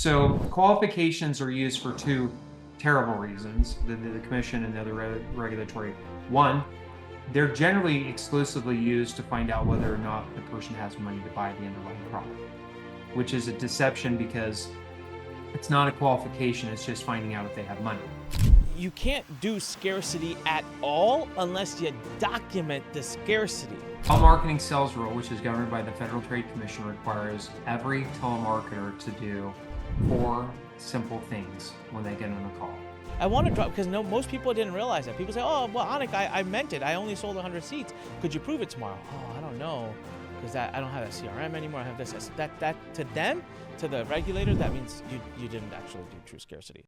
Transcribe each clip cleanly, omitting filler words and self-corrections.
So qualifications are used for two terrible reasons, the commission and the other regulatory. One, they're generally exclusively used to find out whether or not the person has money to buy the underlying product, which is a deception because it's not a qualification, it's just finding out if they have money. You can't do scarcity at all unless you document the scarcity. Telemarketing sales rule, which is governed by the Federal Trade Commission, requires every telemarketer to do 4 simple things when they get on a call. I want to drop, because most people didn't realize that. People say, oh, well, Anik, I meant it. I only sold 100 seats. Could you prove it tomorrow? Oh, I don't know, because I don't have a CRM anymore. I have this. That to them, to the regulators, that means you didn't actually do true scarcity.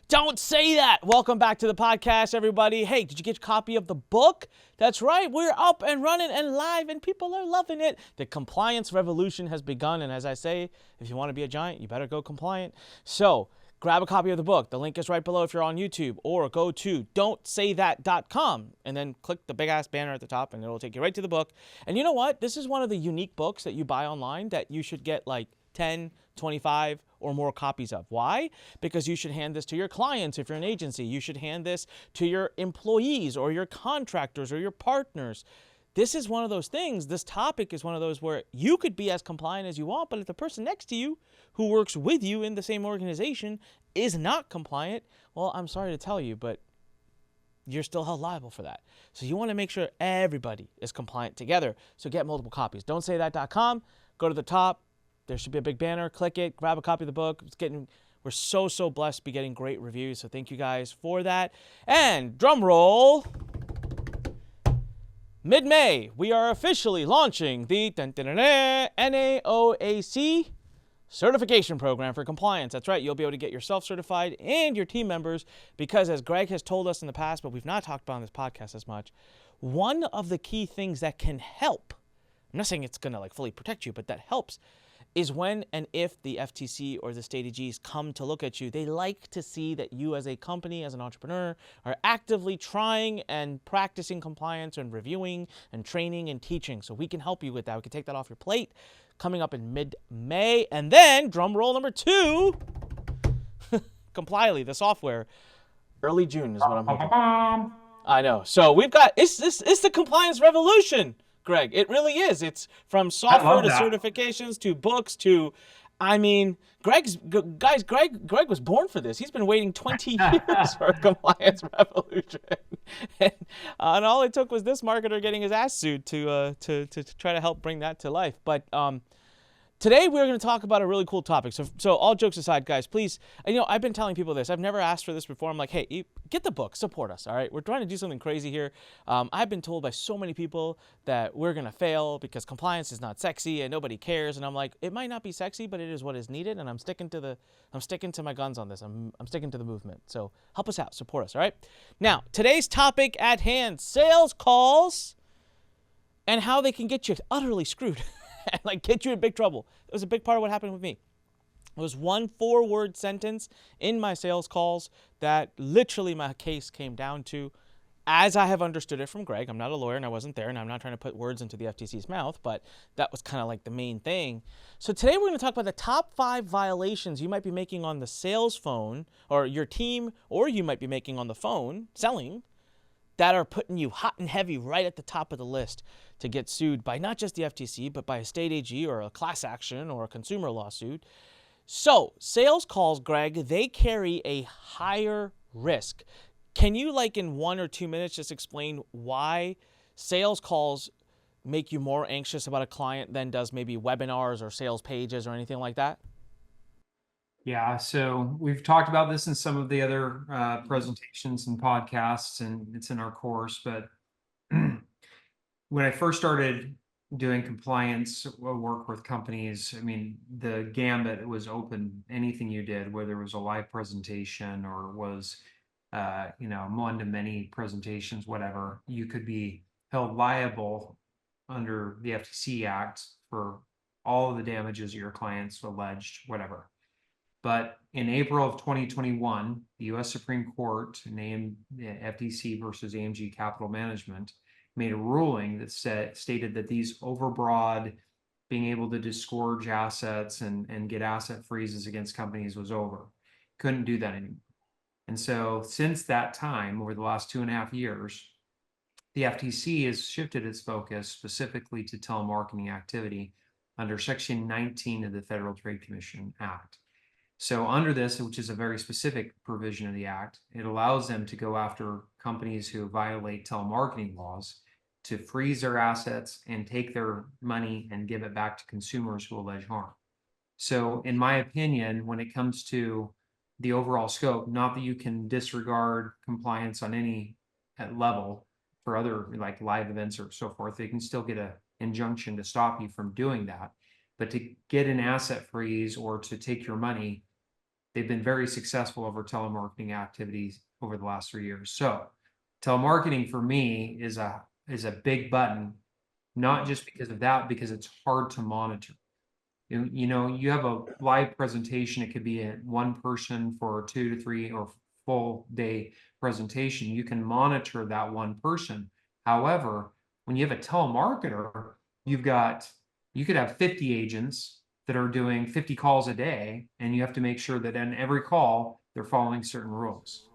Don't say that. Welcome back to the podcast, everybody. Hey, did you get your copy of the book? That's right. We're up and running and live, and people are loving it. The compliance revolution has begun, and as I say, if you want to be a giant, you better go compliant. So grab a copy of the book. The link is right below if you're on YouTube, or go to don'tsaythat.com and then click the big-ass banner at the top, and it'll take you right to the book. And you know what? This is one of the unique books that you buy online that you should get like 10, 25, or more copies of. Why? Because you should hand this to your clients if you're an agency. You should hand this to your employees or your contractors or your partners. This is one of those things, this topic is one of those where you could be as compliant as you want, but if the person next to you who works with you in the same organization is not compliant, well, I'm sorry to tell you, but you're still held liable for that. So you want to make sure everybody is compliant together. So get multiple copies. Don'tsaythat.com, go to the top. There should be a big banner. Click it. Grab a copy of the book. We're so blessed to be getting great reviews. So thank you guys for that. And drum roll. Mid-May, we are officially launching the NAOAC certification program for compliance. That's right. You'll be able to get yourself certified and your team members because, as Greg has told us in the past, but we've not talked about on this podcast as much, one of the key things that can help, I'm not saying it's going to like fully protect you, but that helps, is when and if the FTC or the state AGs come to look at you, they like to see that you as a company, as an entrepreneur, are actively trying and practicing compliance and reviewing and training and teaching. So we can help you with that. We can take that off your plate coming up in mid-May. And then, drum roll number 2, Complyly, the software, early June is what I'm hoping. I know. So we've got, it's the compliance revolution. Greg, it really is. It's from software to certifications to books to, I mean, Greg was born for this. He's been waiting 20 years for a compliance revolution. And all it took was this marketer getting his ass sued to try to help bring that to life. But today we're going to talk about a really cool topic. So all jokes aside, guys, please, I've been telling people this. I've never asked for this before. I'm like, hey, get the book, support us, all right? We're trying to do something crazy here. I've been told by so many people that we're going to fail because compliance is not sexy and nobody cares. And I'm like, it might not be sexy, but it is what is needed. And I'm sticking to my guns on this. I'm sticking to the movement. So help us out, support us, all right? Now, today's topic at hand, sales calls and how they can get you utterly screwed. And like get you in big trouble. It was a big part of what happened with me. It was one 4-word sentence in my sales calls that literally my case came down to, as I have understood it from Greg. I'm not a lawyer and I wasn't there, and I'm not trying to put words into the FTC's mouth, but that was kind of like the main thing. So today we're going to talk about the top 5 violations you might be making on the sales phone, or your team, or you might be making on the phone selling, that are putting you hot and heavy right at the top of the list to get sued by not just the FTC, but by a state AG or a class action or a consumer lawsuit. So sales calls, Greg, they carry a higher risk. Can you, like in 1 or 2 minutes, just explain why sales calls make you more anxious about a client than does maybe webinars or sales pages or anything like that? Yeah, so we've talked about this in some of the other presentations and podcasts, and it's in our course. But when I first started doing compliance work with companies, I mean, the gambit was open. Anything you did, whether it was a live presentation or was, one-to-many presentations, whatever, you could be held liable under the FTC Act for all of the damages your clients alleged, whatever. But in April of 2021, the U.S. Supreme Court named FTC versus AMG Capital Management made a ruling that stated that these overbroad, being able to disgorge assets and get asset freezes against companies was over. Couldn't do that anymore. And so since that time, over the last 2.5 years, the FTC has shifted its focus specifically to telemarketing activity under Section 19 of the Federal Trade Commission Act. So under this, which is a very specific provision of the Act, it allows them to go after companies who violate telemarketing laws to freeze their assets and take their money and give it back to consumers who allege harm. So in my opinion, when it comes to the overall scope, not that you can disregard compliance on any level for other like live events or so forth, they can still get an injunction to stop you from doing that. But to get an asset freeze or to take your money, they've been very successful over telemarketing activities over the last 3 years. So telemarketing for me is a big button, not just because of that, because it's hard to monitor. You have a live presentation, it could be one person for 2 to 3 or full day presentation. You can monitor that one person. However, when you have a telemarketer, you could have 50 agents that are doing 50 calls a day, and you have to make sure that in every call they're following certain rules.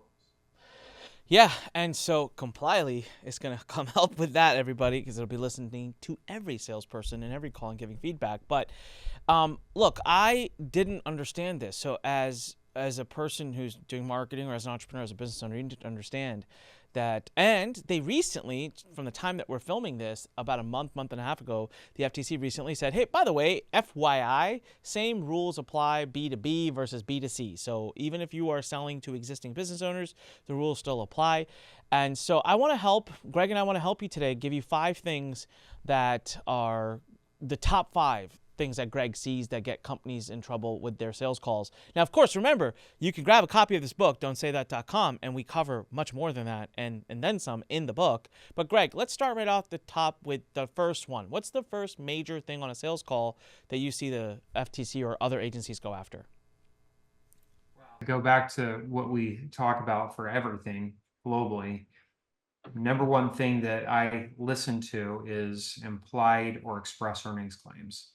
Yeah, and so Complyly is going to come help with that, everybody, because it'll be listening to every salesperson and every call and giving feedback. But look, I didn't understand this. So as a person who's doing marketing or as an entrepreneur, as a business owner, you need to understand that. And they recently, from the time that we're filming this, about a month and a half ago, the FTC recently said, hey, by the way, FYI, same rules apply B2B versus B2C. So even if you are selling to existing business owners, the rules still apply. And so I want to help, Greg and I want to help you today, give you 5 things that are the top 5 things that Greg sees that get companies in trouble with their sales calls. Now, of course, remember, you can grab a copy of this book, don'tsaythat.com, and we cover much more than that and then some in the book. But Greg, let's start right off the top with the first one. What's the first major thing on a sales call that you see the FTC or other agencies go after? Go back to what we talk about for everything globally. Number one thing that I listen to is implied or express earnings claims.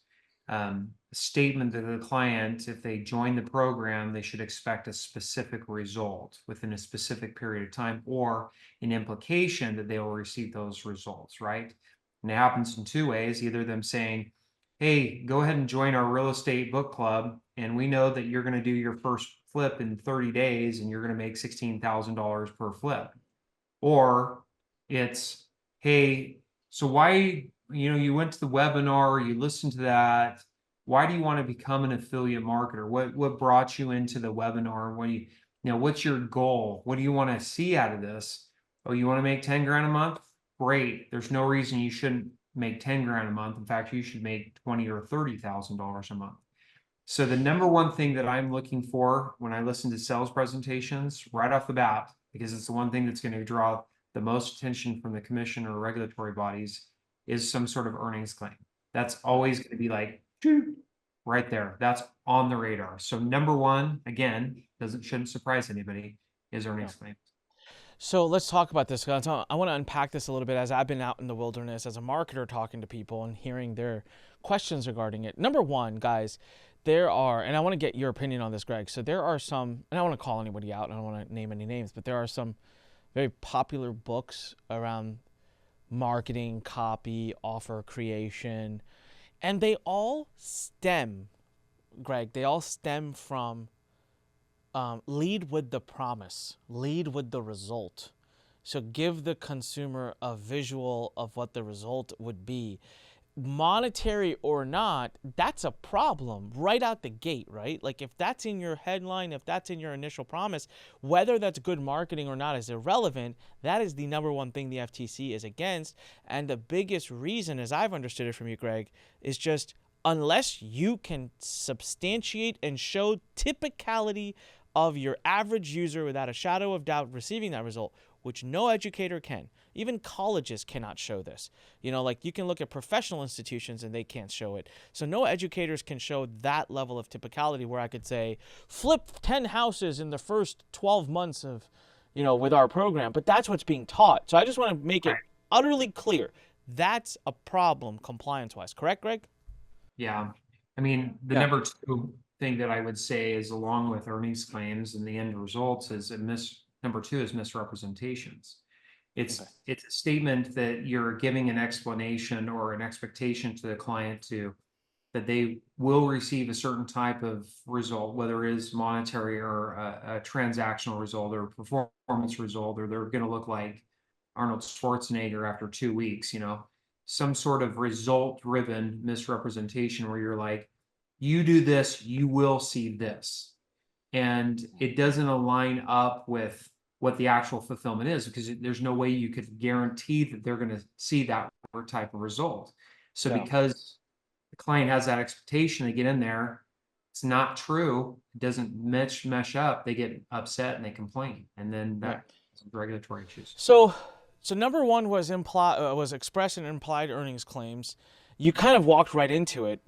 Statement to the client, if they join the program, they should expect a specific result within a specific period of time, or an implication that they will receive those results, right? And it happens in 2 ways, either them saying, hey, go ahead and join our real estate book club, and we know that you're going to do your first flip in 30 days and you're going to make $16,000 per flip. Or it's, hey, so why, you went to the webinar, you listened to that. Why do you want to become an affiliate marketer? What brought you into the webinar? What's your goal? What do you want to see out of this? Oh, you want to make 10 grand a month? Great. There's no reason you shouldn't make 10 grand a month. In fact, you should make $20,000 or $30,000 a month. So the number one thing that I'm looking for when I listen to sales presentations right off the bat, because it's the one thing that's going to draw the most attention from the commission or regulatory bodies, is some sort of earnings claim. That's always going to be like right there. That's on the radar. So number one, again, shouldn't surprise anybody, is earnings claims. So let's talk about this. I want to unpack this a little bit as I've been out in the wilderness as a marketer talking to people and hearing their questions regarding it. Number one, guys, there are, and I want to get your opinion on this, Greg. So there are some, and I don't want to call anybody out, and I don't want to name any names, but there are some very popular books around marketing, copy, offer creation, and they all stem, Greg, from lead with the promise, lead with the result. So give the consumer a visual of what the result would be. Monetary or not, that's a problem right out the gate, right? Like if that's in your headline, if that's in your initial promise, whether that's good marketing or not is irrelevant. That is the number one thing the FTC is against. And the biggest reason, as I've understood it from you, Greg, is just unless you can substantiate and show typicality of your average user without a shadow of doubt receiving that result, which no educator can. Even colleges cannot show this. Like you can look at professional institutions and they can't show it. So no educators can show that level of typicality where I could say, flip 10 houses in the first 12 months of, with our program. But that's what's being taught. So I just want to make it utterly clear. That's a problem compliance-wise. Correct, Greg? Yeah. I mean, the number two thing that I would say is, along with earnings claims and the end results, is number two is misrepresentations. It's a statement that you're giving an explanation or an expectation to the client that they will receive a certain type of result, whether it is monetary or a transactional result or performance result, or they're going to look like Arnold Schwarzenegger after 2 weeks, some sort of result-driven misrepresentation where you're like, you do this, you will see this. And it doesn't align up with what the actual fulfillment is, because there's no way you could guarantee that they're going to see that type of result. So because the client has that expectation, they get in there, it's not true, it doesn't mesh up, they get upset and they complain, and then that regulatory issues. So number one was express and implied earnings claims. You kind of walked right into it.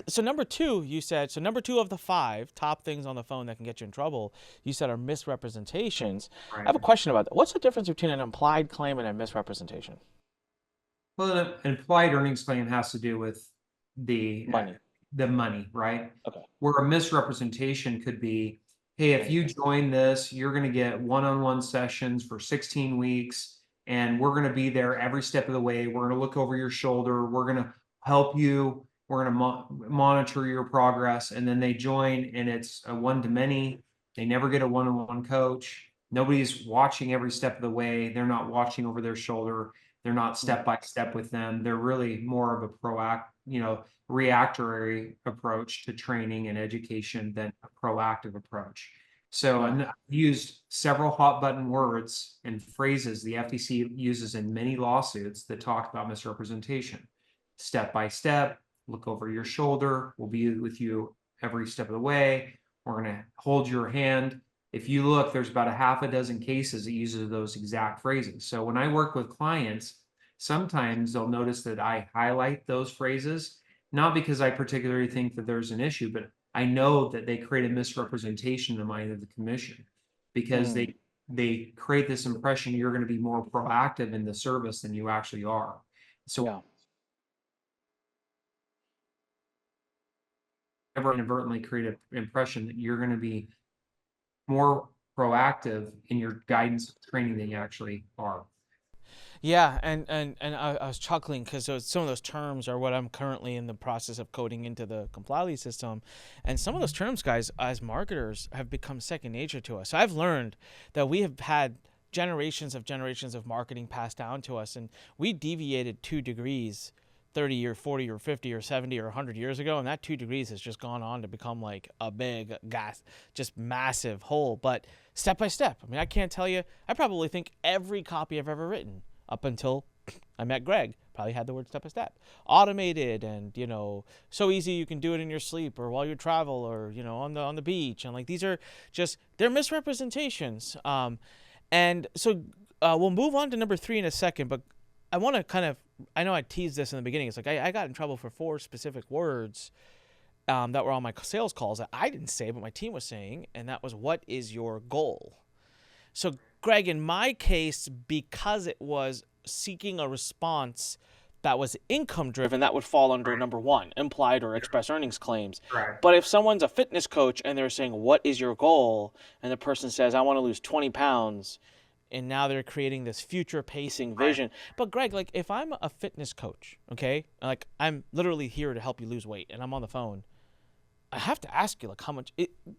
So number two, you said, so number two of the 5 top things on the phone that can get you in trouble, you said, are misrepresentations. I have a question about that. What's the difference between an implied claim and a misrepresentation? Well, an implied earnings claim has to do with the money, right? Okay. Where a misrepresentation could be, hey, if you join this, you're going to get one-on-one sessions for 16 weeks, and we're going to be there every step of the way. We're going to look over your shoulder. We're going to help you. We're going to monitor your progress. And then they join, and it's a one-to-many. They never get a one-on-one coach. Nobody's watching every step of the way. They're not watching over their shoulder. They're not step-by-step with them. They're really more of a reactory approach to training and education than a proactive approach. So I used several hot button words and phrases the FTC uses in many lawsuits that talk about misrepresentation. Step by step, look over your shoulder, we'll be with you every step of the way, we're going to hold your hand. If you look, there's about a half a dozen cases that uses those exact phrases. So when I work with clients, sometimes they'll notice that I highlight those phrases, not because I particularly think that there's an issue, but I know that they create a misrepresentation in the mind of the commission, because they create this impression you're going to be more proactive in the service than you actually are. So ever inadvertently create an impression that you're going to be more proactive in your guidance training than you actually are. Yeah, and I was chuckling because some of those terms are what I'm currently in the process of coding into the Implied system, and some of those terms, guys, as marketers, have become second nature to us. So I've learned that we have had generations of marketing passed down to us, and we deviated 2 degrees 30 or 40 or 50 or 70 or 100 years ago, and that 2 degrees has just gone on to become like a big just massive hole. But step by step, I mean, I can't tell you, I probably think every copy I've ever written up until I met Greg probably had the word step by step, automated, and so easy you can do it in your sleep or while you travel or on the beach, and like these are just, they're misrepresentations. And so we'll move on to number 3 in a second, but I want to I know I teased this in the beginning. It's like I got in trouble for 4 specific words that were on my sales calls that I didn't say, but my team was saying, and that was, what is your goal? So Greg, in my case, because it was seeking a response that was income driven, that would fall under number 1, implied or express earnings claims. Right. But if someone's a fitness coach and they're saying, what is your goal? And the person says, I want to lose 20 pounds. And now they're creating this future pacing vision. Right. But Greg, like if I'm a fitness coach, okay, like I'm literally here to help you lose weight and I'm on the phone, I have to ask you, like, how much,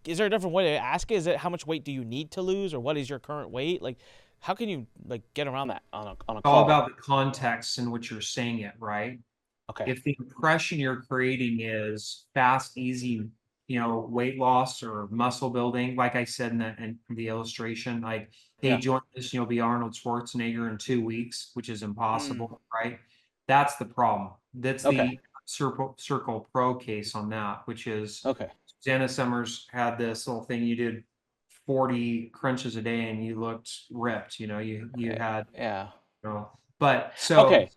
is there a different way to ask it? Is it how much weight do you need to lose, or what is your current weight? Like, how can you like get around that on a call? All about the context in which you're saying it, right? Okay. If the impression you're creating is fast, easy, weight loss or muscle building, like I said in the illustration, like, hey, join this, be Arnold Schwarzenegger in 2 weeks, which is impossible, right? That's the problem. That's the Circle Pro case on that, which is Susanna Summers had this little thing. You did 40 crunches a day and you looked ripped, you had, but so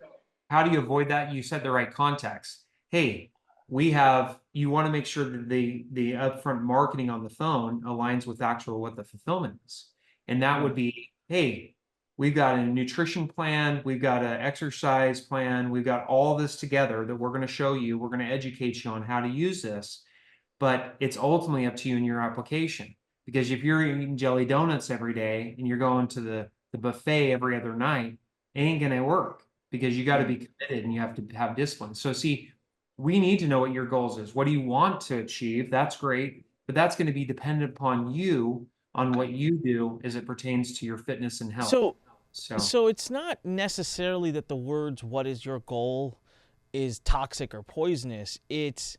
how do you avoid that? You said the right context. Hey, you want to make sure that the upfront marketing on the phone aligns with what the fulfillment is. And that would be, hey, we've got a nutrition plan, we've got an exercise plan, we've got all this together that we're going to show you. We're going to educate you on how to use this, but it's ultimately up to you in your application. Because if you're eating jelly donuts every day and you're going to the buffet every other night, it ain't going to work, because you got to be committed and you have to have discipline. So see, we need to know what your goals is. What do you want to achieve? That's great, but that's going to be dependent upon you, on what you do as it pertains to your fitness and health. So it's not necessarily that the words "what is your goal" is toxic or poisonous. It's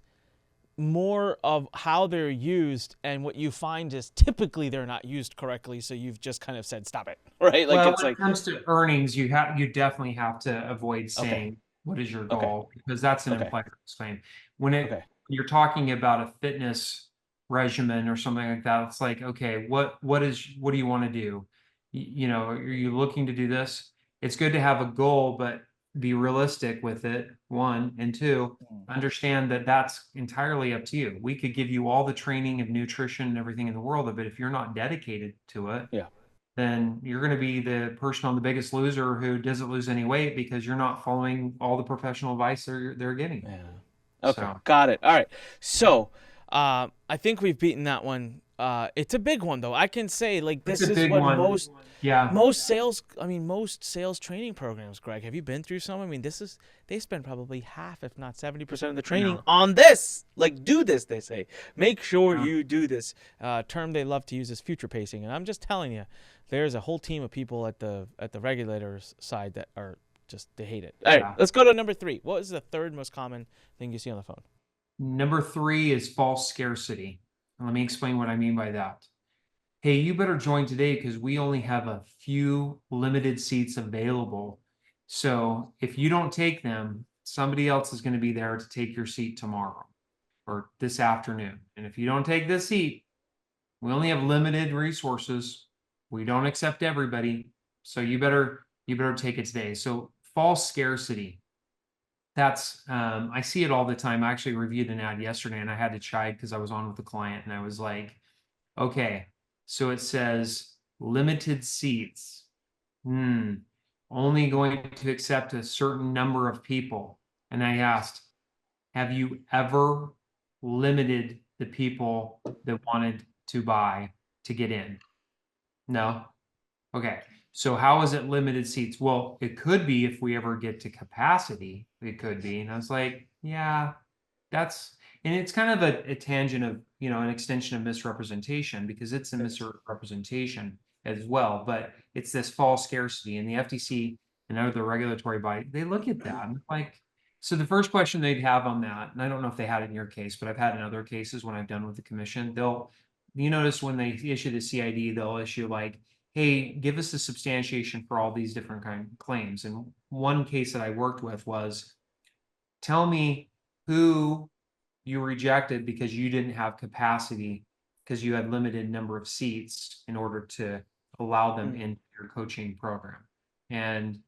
more of how they're used, and what you find is typically they're not used correctly, so you've just kind of said stop it, right? Like, well, when it comes to earnings, you definitely have to avoid saying what is your goal, because that's an implied claim. When you're talking about a fitness regimen or something like that, it's like, okay, what do you want to do? You know, are you looking to do this? It's good to have a goal, but be realistic with it, one, and two, understand that that's entirely up to you. We could give you all the training of nutrition and everything in the world, but if you're not dedicated to it, then you're going to be the person on The Biggest Loser who doesn't lose any weight because you're not following all the professional advice they're getting. Yeah. Okay, got it. All right. So I think we've beaten that one. It's a big one, though. I can say, like, this is what most sales training programs, Greg, have you been through some? I mean, they spend probably half, if not 70% of the training on this. Like, do this, they say. Make sure you do this. Term they love to use is future pacing. And I'm just telling you, there's a whole team of people at the regulators side that are just, they hate it. All right, let's go to number 3. What is the third most common thing you see on the phone? Number 3 is false scarcity. Let me explain what I mean by that. Hey, you better join today because we only have a few limited seats available. So if you don't take them, somebody else is going to be there to take your seat tomorrow or this afternoon. And if you don't take this seat, we only have limited resources. We don't accept everybody. So you better take it today. So false scarcity. That's, I see it all the time. I actually reviewed an ad yesterday and I had to chide because I was on with the client and I was like, okay, so it says limited seats. Only going to accept a certain number of people. And I asked, have you ever limited the people that wanted to buy to get in? No. Okay. So how is it limited seats? Well, it could be if we ever get to capacity, it could be. And I was like, yeah, and it's kind of a tangent of, an extension of misrepresentation, because it's a misrepresentation as well, but it's this false scarcity, and the FTC and other regulatory body, they look at that and like, so the first question they'd have on that, and I don't know if they had it in your case, but I've had in other cases when I've done with the commission, you notice when they issue the CID, they'll issue like, hey, give us the substantiation for all these different kind of claims. And one case that I worked with was, tell me who you rejected because you didn't have capacity, because you had limited number of seats in order to allow them into your coaching program. And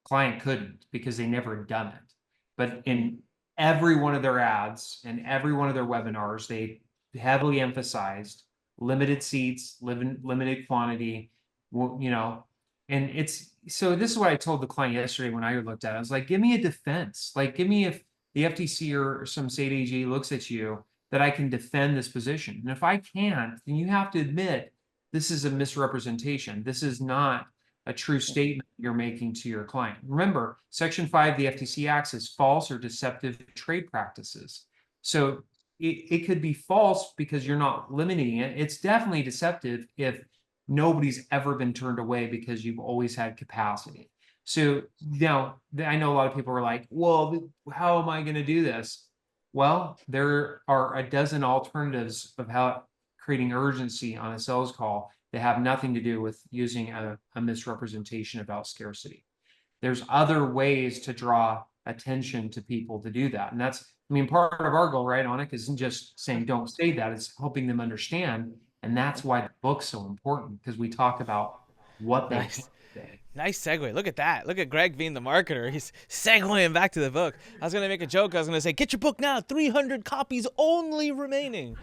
client couldn't because they never done it. But in every one of their ads and every one of their webinars, they heavily emphasized limited seats, limited quantity, and so this is what I told the client yesterday when I looked at it. I was like, give me a defense. Like, give me, if the FTC or some state AG looks at you, that I can defend this position. And if I can't, then you have to admit this is a misrepresentation. This is not a true statement you're making to your client. Remember, Section 5 of the FTC Act says false or deceptive trade practices. So it could be false because you're not limiting it. It's definitely deceptive if nobody's ever been turned away because you've always had capacity. So now I know a lot of people are like, well, how am I going to do this? Well, there are a dozen alternatives of how creating urgency on a sales call that have nothing to do with using a misrepresentation about scarcity. There's other ways to draw attention to people to do that. And that's, part of our goal, right, Onik, isn't just saying don't say that, it's helping them understand. And that's why the book's so important, because we talk about what they say. Nice segue. Look at that. Look at Greg being the marketer. He's segueing back to the book. I was going to make a joke. I was going to say, get your book now. 300 copies only remaining,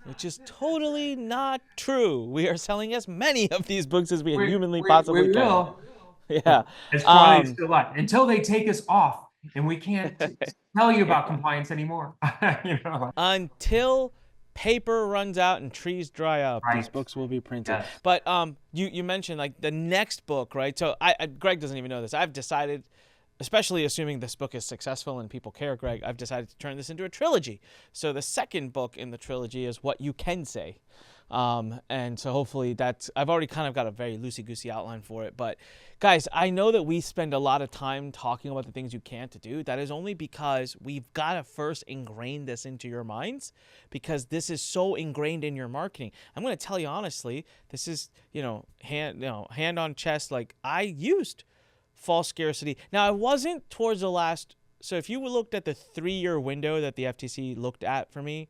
which is totally not true. We are selling as many of these books as we humanly possibly can. Yeah. As quantity is still alive until they take us off and we can't tell you about compliance anymore. Until paper runs out and trees dry up, Right. these books will be printed. Yes. But you mentioned like the next book, right? So Greg doesn't even know this. I've decided, especially assuming this book is successful and people care, Greg, I've decided to turn this into a trilogy. So the second book in the trilogy is What You Can Say. And so hopefully I've already kind of got a very loosey-goosey outline for it. But guys, I know that we spend a lot of time talking about the things you can't do. That is only because we've got to first ingrain this into your minds, because this is so ingrained in your marketing. I'm going to tell you honestly, this is, hand on chest. Like, I used false scarcity. Now, I wasn't towards the last. So if you looked at the 3-year window that the FTC looked at for me,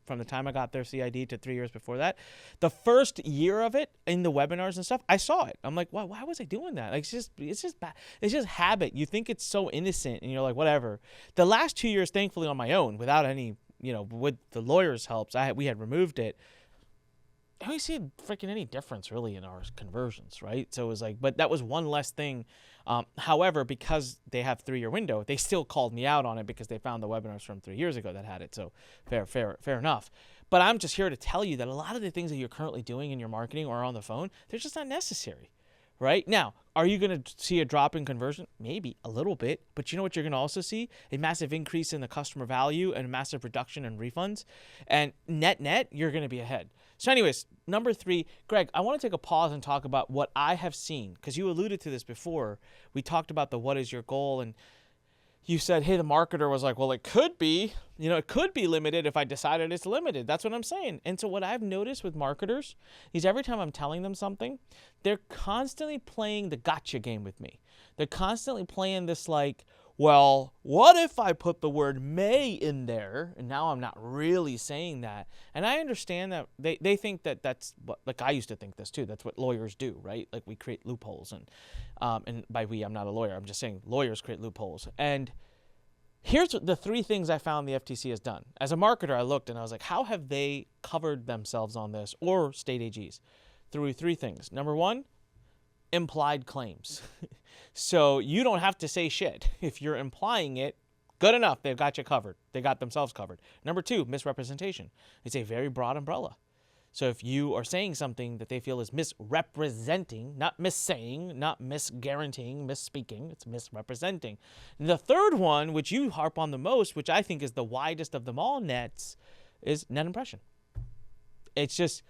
from the time I got their CID to 3 years before that, the first year of it in the webinars and stuff, I saw it. I'm like, why was I doing that? Like, it's just bad. It's just habit. You think it's so innocent and you're like, whatever. The last 2 years, thankfully on my own, without any, with the lawyers' helps, we had removed it. I don't see freaking any difference really in our conversions, right? So it was like, but that was one less thing. However, because they have 3-year window, they still called me out on it because they found the webinars from 3 years ago that had it. So fair enough. But I'm just here to tell you that a lot of the things that you're currently doing in your marketing or on the phone, they're just not necessary. Right? Now, are you going to see a drop in conversion? Maybe a little bit, but you know what you're going to also see? A massive increase in the customer value and a massive reduction in refunds. And net, you're going to be ahead. So anyways, number 3, Greg, I want to take a pause and talk about what I have seen, because you alluded to this before. We talked about the what is your goal, and you said, hey, the marketer was like, well, it could be limited if I decided it's limited. That's what I'm saying. And so what I've noticed with marketers is every time I'm telling them something, they're constantly playing the gotcha game with me. They're constantly playing this like, well, what if I put the word may in there? And now I'm not really saying that. And I understand that they think that that's what, like I used to think this too. That's what lawyers do, right? Like we create loopholes. And by we, I'm not a lawyer. I'm just saying lawyers create loopholes. And here's the 3 things I found the FTC has done. As a marketer, I looked and I was like, how have they covered themselves on this, or state AGs? Through 3 things. Number 1, implied claims. So you don't have to say shit. If you're implying it, good enough. They've got you covered. They got themselves covered. Number 2, misrepresentation. It's a very broad umbrella. So if you are saying something that they feel is misrepresenting, not missaying, not misguaranteeing, misspeaking, it's misrepresenting. And the 3rd one, which you harp on the most, which I think is the widest of them all nets, is net impression. It's just,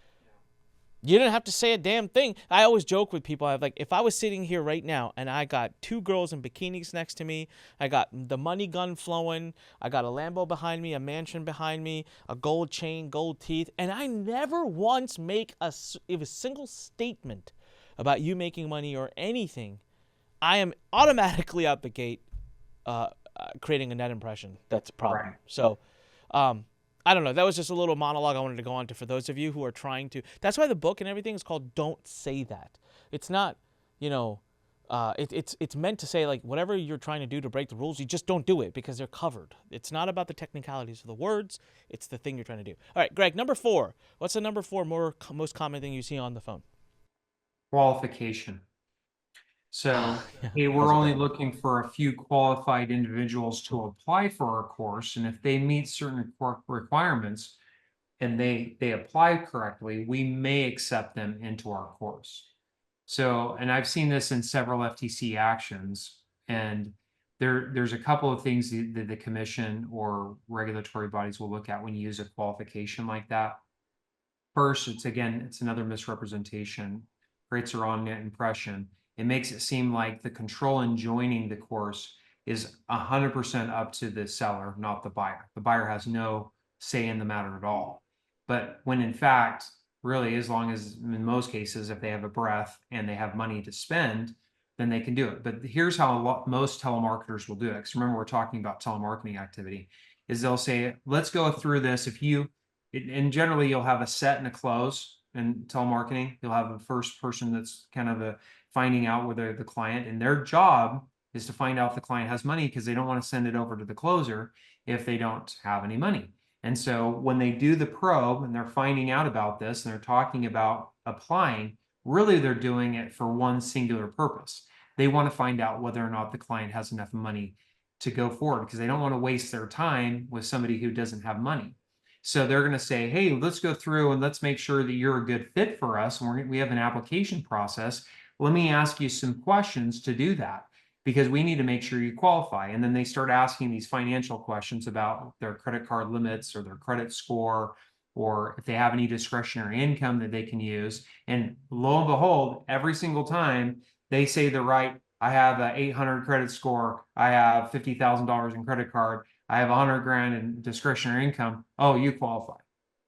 you didn't have to say a damn thing. I always joke with people, if I was sitting here right now and I got 2 girls in bikinis next to me, I got the money gun flowing, I got a Lambo behind me, a mansion behind me, a gold chain, gold teeth, and I never once make a single statement about you making money or anything, I am automatically out the gate creating a net impression. That's a problem. Right. So, I don't know. That was just a little monologue I wanted to go on to for those of you who are trying to. That's why the book and everything is called Don't Say That. It's not, it's meant to say, like, whatever you're trying to do to break the rules, you just don't do it because they're covered. It's not about the technicalities of the words. It's the thing you're trying to do. All right, Greg, number 4. What's the number 4 most common thing you see on the phone? Qualification. So, hey, we're only looking for a few qualified individuals to apply for our course. And if they meet certain requirements and they apply correctly, we may accept them into our course. So, and I've seen this in several FTC actions, and there's a couple of things that the commission or regulatory bodies will look at when you use a qualification like that. First, it's another misrepresentation, creates a wrong net impression. It makes it seem like the control in joining the course is 100% up to the seller, not the buyer. The buyer has no say in the matter at all. But when in fact, really, as long as in most cases, if they have a breath and they have money to spend, then they can do it. But here's how most telemarketers will do it. Because remember, we're talking about telemarketing activity, is they'll say, let's go through this. And generally you'll have a set and a close in telemarketing. You'll have a first person that's kind of finding out whether the client, and their job is to find out if the client has money, because they don't want to send it over to the closer if they don't have any money. And so when they do the probe and they're finding out about this and they're talking about applying, really they're doing it for one singular purpose. They want to find out whether or not the client has enough money to go forward, because they don't want to waste their time with somebody who doesn't have money. So they're going to say, hey, let's go through and let's make sure that you're a good fit for us. And we have an application process. Let me ask you some questions to do that, because we need to make sure you qualify. And then they start asking these financial questions about their credit card limits or their credit score, or if they have any discretionary income that they can use. And lo and behold, every single time they say the right, I have an 800 credit score, I have $50,000 in credit card, I have 100 grand in discretionary income. Oh, you qualify.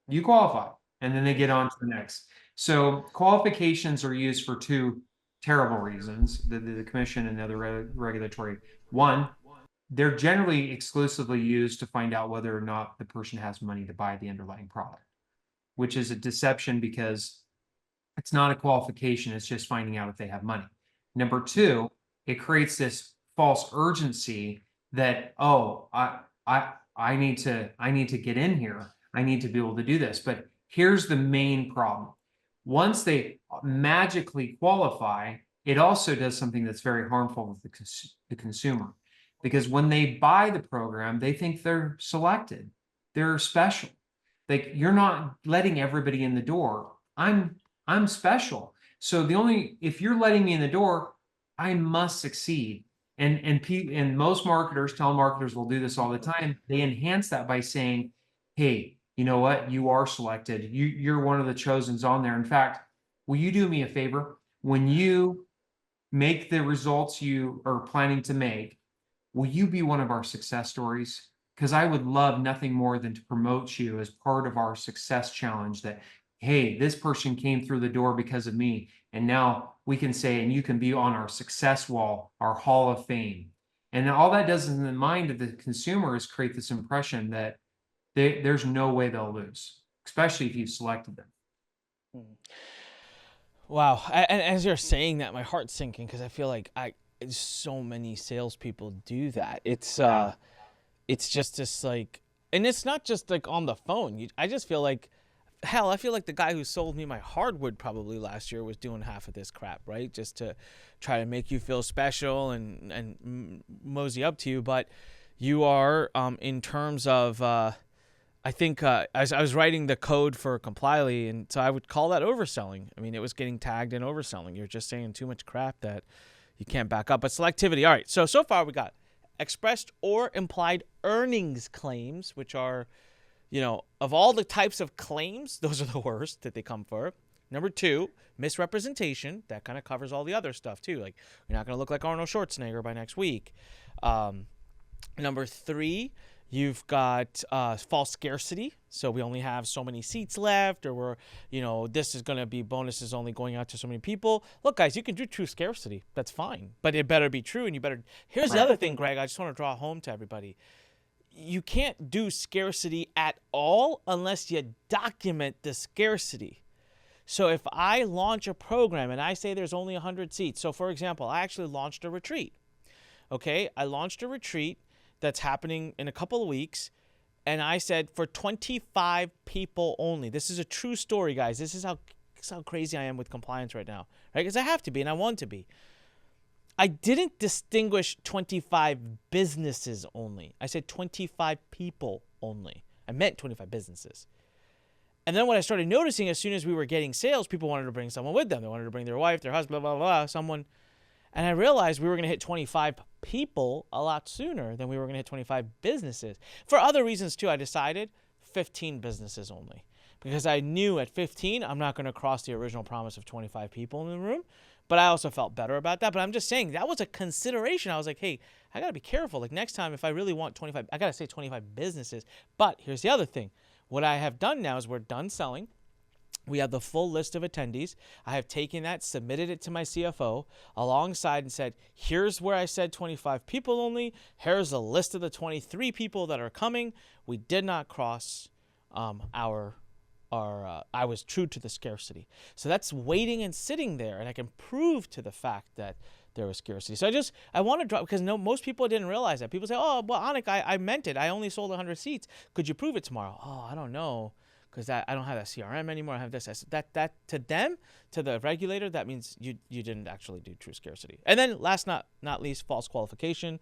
You qualify. And then they get on to the next. So qualifications are used for two terrible reasons, the commission and the other regulatory. One, they're generally exclusively used to find out whether or not the person has money to buy the underlying product, which is a deception, because it's not a qualification. It's just finding out if they have money. Number two, it creates this false urgency that, oh, I need to get in here. I need to be able to do this. But here's the main problem. Once they magically qualify, it also does something that's very harmful with the consumer, because when they buy the program, they think they're selected, they're special. Like, you're not letting everybody in the door. I'm special. So if you're letting me in the door, I must succeed. And most marketers, telemarketers will do this all the time. They enhance that by saying, hey, you know what? You are selected. You're one of the chosens on there. In fact, will you do me a favor? When you make the results you are planning to make, will you be one of our success stories? Because I would love nothing more than to promote you as part of our success challenge, that, hey, this person came through the door because of me. And now we can say, and you can be on our success wall, our hall of fame. And all that does in the mind of the consumer is create this impression that there's no way they'll lose, especially if you've selected them. Wow. And as you're saying that, my heart's sinking, because I feel like so many salespeople do that. It's just this, like, and it's not just like on the phone. I just feel like, hell, I feel like the guy who sold me my hardwood probably last year was doing half of this crap, right? Just to try to make you feel special and mosey up to you. But you are, in terms of, I think as I was writing the code for Complyly, and so I would call that overselling. I mean, it was getting tagged in overselling. You're just saying too much crap that you can't back up. But selectivity. All right. So far we got expressed or implied earnings claims, which are, of all the types of claims, those are the worst that they come for. Number two, misrepresentation. That kind of covers all the other stuff too. Like, you're not going to look like Arnold Schwarzenegger by next week. Number three, you've got false scarcity. So we only have so many seats left, or this is going to be bonuses only going out to so many people. Look, guys, you can do true scarcity. That's fine. But it better be true, and you better. Here's the other thing, Greg, I just want to draw home to everybody. You can't do scarcity at all unless you document the scarcity. So if I launch a program and I say there's only 100 seats. So for example, I actually launched a retreat. Okay, I launched a retreat that's happening in a couple of weeks. And I said for 25 people only. This is a true story, guys. This is how crazy I am with compliance right now, right? Because I have to be, and I want to be. I didn't distinguish 25 businesses only. I said 25 people only. I meant 25 businesses. And then what I started noticing, as soon as we were getting sales, people wanted to bring someone with them. They wanted to bring their wife, their husband, blah, blah, blah, someone. And I realized we were going to hit 25 people a lot sooner than we were going to hit 25 businesses. For other reasons, too, I decided 15 businesses only. Because I knew at 15, I'm not going to cross the original promise of 25 people in the room. But I also felt better about that. But I'm just saying, that was a consideration. I was like, hey, I got to be careful. Like, next time, if I really want 25, I got to say 25 businesses. But here's the other thing. What I have done now is we're done selling. We have the full list of attendees. I have taken that, submitted it to my CFO alongside and said, here's where I said 25 people only. Here's a list of the 23 people that are coming. We did not cross I was true to the scarcity. So that's waiting and sitting there, and I can prove to the fact that there was scarcity. So I want to drop, because most people didn't realize that. People say, oh, well, Anik, I meant it. I only sold 100 seats. Could you prove it tomorrow? Oh, I don't know. because I don't have that CRM anymore. I have this. I said, that to them, to the regulator, that means you didn't actually do true scarcity. And then last not least, false qualification.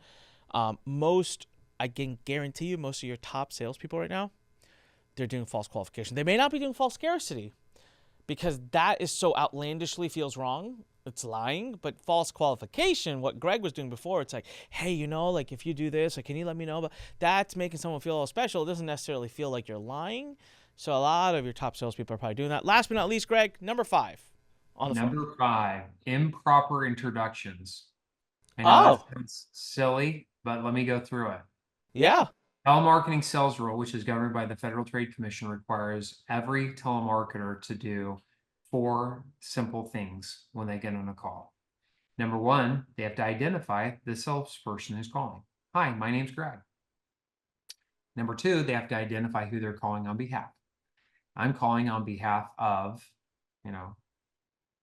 I can guarantee you, most of your top salespeople right now, they're doing false qualification. They may not be doing false scarcity because that is so outlandishly feels wrong. It's lying. But false qualification, what Greg was doing before, it's like, hey, like if you do this, like, can you let me know? But that's making someone feel all special. It doesn't necessarily feel like you're lying. So a lot of your top salespeople are probably doing that. Last but not least, Greg, number 5 on the Number phone. 5, improper introductions. I know that sounds silly, but let me go through it. Yeah. Telemarketing sales rule, which is governed by the Federal Trade Commission, requires every telemarketer to do 4 simple things when they get on a call. Number 1, they have to identify the salesperson who's calling. Hi, my name's Greg. Number 2, they have to identify who they're calling on behalf. I'm calling on behalf of,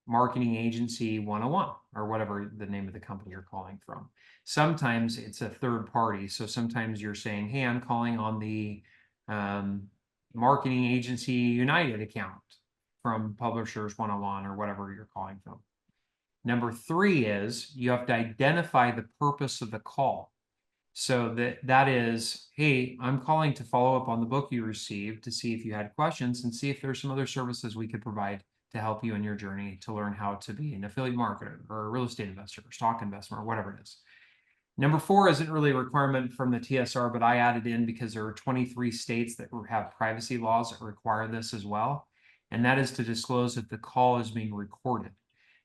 Marketing Agency 101 or whatever the name of the company you're calling from. Sometimes it's a third party. So sometimes you're saying, hey, I'm calling on the Marketing Agency United account from Publishers 101 or whatever you're calling from. Number 3 is you have to identify the purpose of the call. So that is, hey, I'm calling to follow up on the book you received to see if you had questions and see if there's some other services we could provide to help you in your journey to learn how to be an affiliate marketer or a real estate investor or stock investor or whatever it is. Number 4 isn't really a requirement from the TSR, but I added in because there are 23 states that have privacy laws that require this as well. And that is to disclose that the call is being recorded.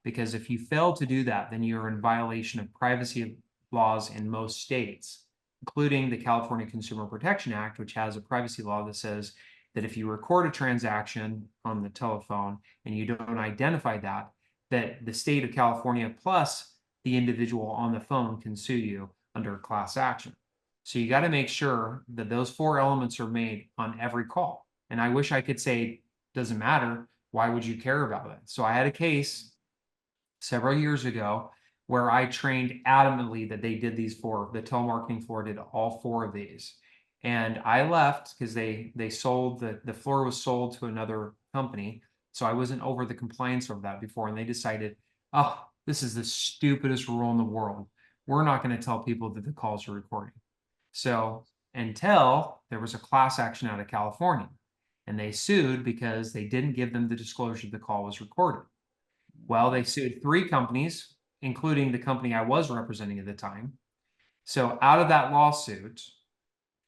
Because if you fail to do that, then you're in violation of privacy laws in most states, including the California Consumer Protection Act, which has a privacy law that says that if you record a transaction on the telephone and you don't identify that the state of California plus the individual on the phone can sue you under a class action. So you got to make sure that those 4 elements are made on every call. And I wish I could say, doesn't matter. Why would you care about it? So I had a case several years ago where I trained adamantly that they did these 4. The telemarketing floor did all 4 of these. And I left because they sold the floor was sold to another company. So I wasn't over the compliance of that before. And they decided, oh, this is the stupidest rule in the world. We're not going to tell people that the calls are recording. So until there was a class action out of California and they sued because they didn't give them the disclosure the call was recorded. Well, they sued 3 companies, including the company I was representing at the time. So out of that lawsuit,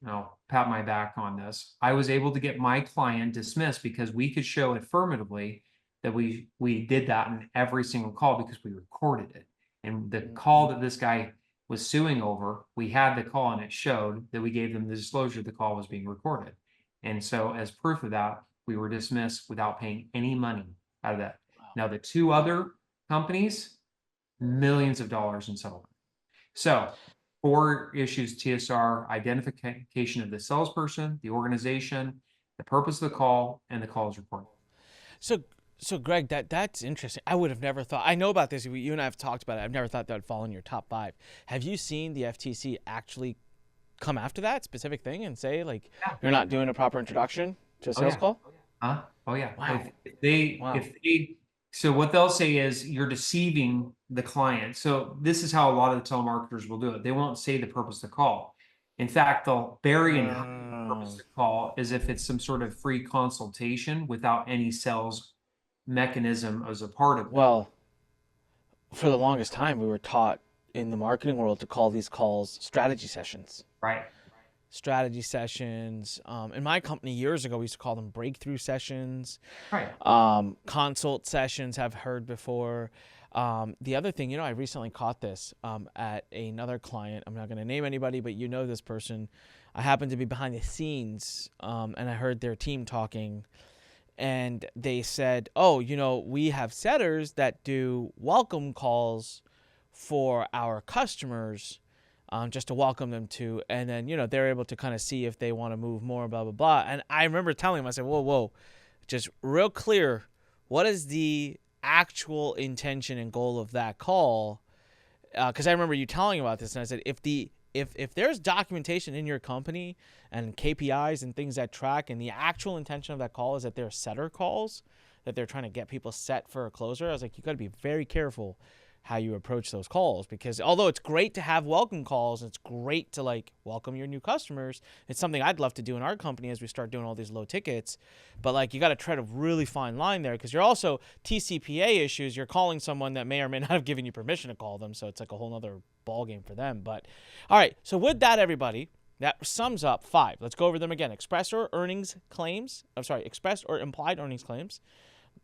I'll pat my back on this, I was able to get my client dismissed because we could show affirmatively that we did that in every single call because we recorded it. And the call that this guy was suing over, we had the call and it showed that we gave them the disclosure the call was being recorded. And so as proof of that, we were dismissed without paying any money out of that. Wow. Now the 2 other companies, millions of dollars in settlement. So 4 issues: TSR, identification of the salesperson, the organization, the purpose of the call, and the call is recorded. So Greg, that's interesting. I would have never thought. I know about this. You and I have talked about it. I've never thought that would fall in your top 5. Have you seen the FTC actually come after that specific thing and say, like, you're not doing a proper introduction to a sales call? Oh yeah. Wow. So what they'll say is you're deceiving the client. So this is how a lot of the telemarketers will do it. They won't say the purpose of the call. In fact, they'll bury in the purpose of the call as if it's some sort of free consultation without any sales mechanism as a part of it. Well, for the longest time, we were taught in the marketing world to call these calls strategy sessions. Right. Strategy sessions. In my company years ago, we used to call them breakthrough sessions. Right. Consult sessions I've heard before. The other thing, I recently caught this at another client. I'm not going to name anybody, but this person. I happened to be behind the scenes, and I heard their team talking. And they said, oh, we have setters that do welcome calls for our customers just to welcome them to. And then, they're able to kind of see if they want to move more, blah, blah, blah. And I remember telling them, I said, whoa, just real clear. What is the actual intention and goal of that call? Because I remember you telling about this. And I said, if the if there's documentation in your company and KPIs and things that track, and the actual intention of that call is that they're setter calls, that they're trying to get people set for a closer, I was like, you got to be very careful how you approach those calls, because although it's great to have welcome calls, it's great to like welcome your new customers. It's something I'd love to do in our company as we start doing all these low tickets, but like you got to tread a really fine line there, because you're also TCPA issues. You're calling someone that may or may not have given you permission to call them, so it's like a whole other ball game for them. But all right, so with that, everybody, that sums up 5. Let's go over them again. Express or implied earnings claims,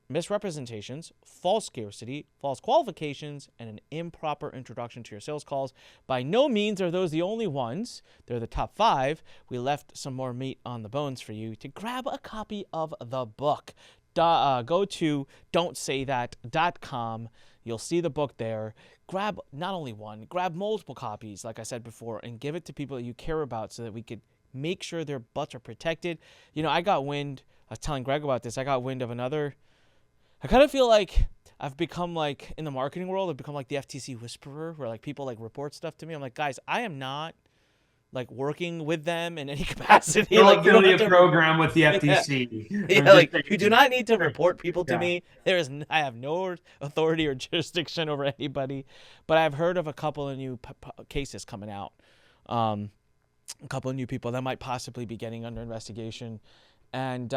misrepresentations, false scarcity, false qualifications, and an improper introduction to your sales calls. By no means are those the only ones. They're the top 5. We left some more meat on the bones for you to grab a copy of the book. Go to don'tsaythat.com. You'll see the book there. Grab not only one, grab multiple copies, like I said before, and give it to people that you care about so that we could make sure their butts are protected. You know, I was telling Greg about this, I got wind of another. I kind of feel like I've become like, in the marketing world, I've become like the FTC whisperer, where like people like report stuff to me. I'm like, guys, I am not like working with them in any capacity. You're like you don't affiliate have to program with the FTC. Yeah, like you do not need to report people to me. I have no authority or jurisdiction over anybody, but I've heard of a couple of new cases coming out. A couple of new people that might possibly be getting under investigation. And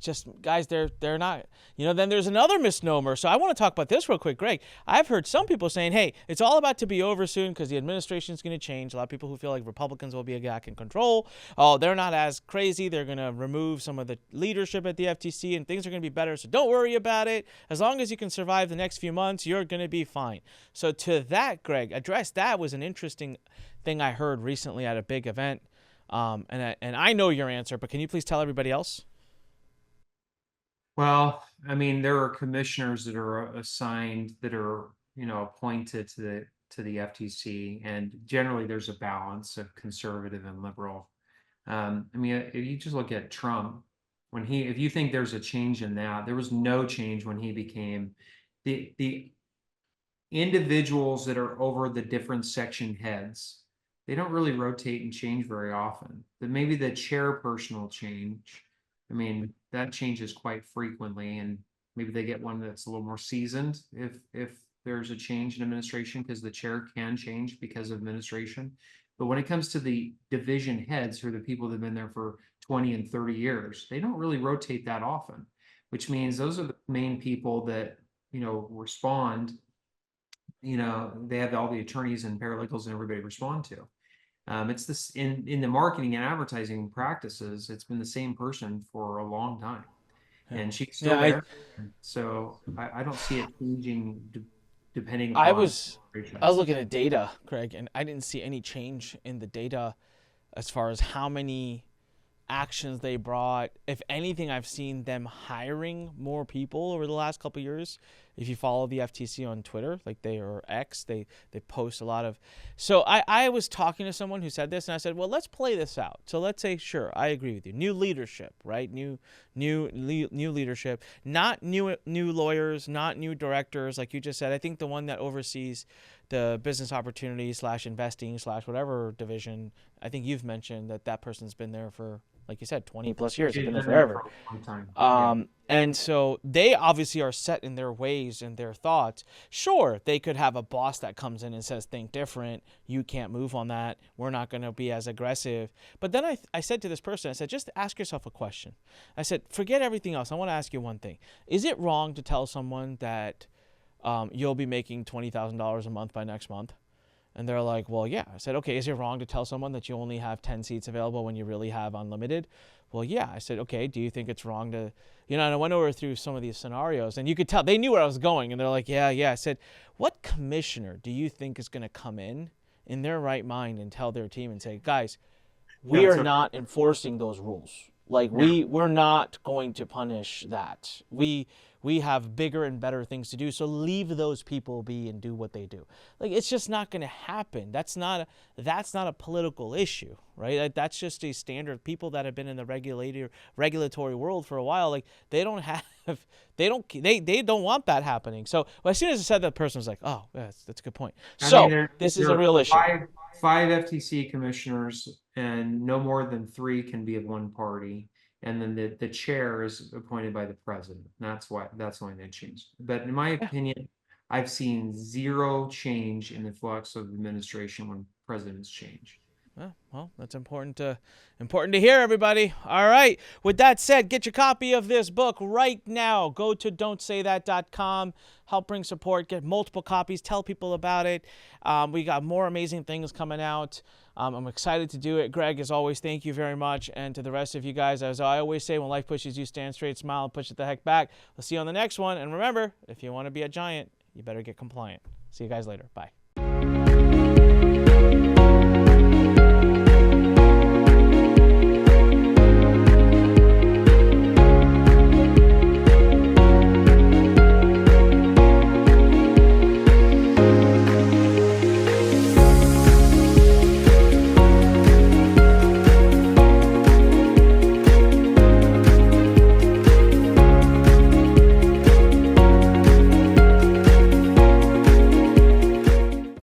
just guys, they're not, then there's another misnomer. So I want to talk about this real quick, Greg. I've heard some people saying, hey, it's all about to be over soon because the administration is going to change. A lot of people who feel like Republicans will be back in control. Oh, they're not as crazy. They're going to remove some of the leadership at the FTC and things are going to be better. So don't worry about it. As long as you can survive the next few months, you're going to be fine. So to that, Greg, address that was an interesting thing I heard recently at a big event. And I know your answer, but can you please tell everybody else? Well, I mean, there are commissioners that are assigned, that are, appointed to the FTC, and generally there's a balance of conservative and liberal. I mean, if you just look at Trump, if you think there's a change in that, there was no change when he became the individuals that are over the different section heads. They don't really rotate and change very often. But maybe the chairperson will change. I mean, that changes quite frequently, and maybe they get one that's a little more seasoned if there's a change in administration, because the chair can change because of administration. But when it comes to the division heads, who are the people that have been there for 20 and 30 years, they don't really rotate that often, which means those are the main people that, respond. They have all the attorneys and paralegals and everybody respond to. It's this in the marketing and advertising practices. It's been the same person for a long time, and she's still there. So I don't see it changing depending. I was looking at data, Craig, and I didn't see any change in the data as far as how many actions they brought. If anything, I've seen them hiring more people over the last couple of years. If you follow the FTC on Twitter, like they are X, they post a lot of. So I was talking to someone who said this, and I said, well, let's play this out. So let's say, sure, I agree with you. New leadership, right? New leadership, not new lawyers, not new directors, like you just said. I think the one that oversees the business opportunities / investing / whatever division, I think you've mentioned that person's been there for, like you said, 20 plus years. They've been there forever. And so they obviously are set in their ways and their thoughts. Sure, they could have a boss that comes in and says, think different. You can't move on that. We're not going to be as aggressive. But then I said to this person, I said, just ask yourself a question. I said, forget everything else. I want to ask you one thing. Is it wrong to tell someone that you'll be making $20,000 a month by next month? And they're like, well, yeah. I said, okay, is it wrong to tell someone that you only have 10 seats available when you really have unlimited? Well, yeah. I said, okay, do you think it's wrong to, and I went over through some of these scenarios, and you could tell they knew where I was going, and they're like, yeah. I said, what commissioner do you think is going to come in their right mind and tell their team and say, guys, we are not enforcing those rules. Like we're not going to punish that. We we have bigger and better things to do, so leave those people be and do what they do. Like, it's just not going to happen. That's not a political issue, right? Like, that's just a standard. People that have been in the regulatory world for a while, like, they don't want that happening. So as soon as I said that, person was like, oh, that's a good point. This is a real issue. Five FTC commissioners, and no more than 3 can be of one party. And then the chair is appointed by the president. That's why they changed. But in my opinion, I've seen zero change in the flux of administration when presidents change. Well, that's important to hear, everybody. All right. With that said, get your copy of this book right now. Go to don'tsaysthat.com. Help bring support. Get multiple copies. Tell people about it. We got more amazing things coming out. I'm excited to do it. Greg, as always, thank you very much. And to the rest of you guys, as I always say, when life pushes you, stand straight, smile, and push it the heck back. We'll see you on the next one. And remember, if you want to be a giant, you better get compliant. See you guys later. Bye.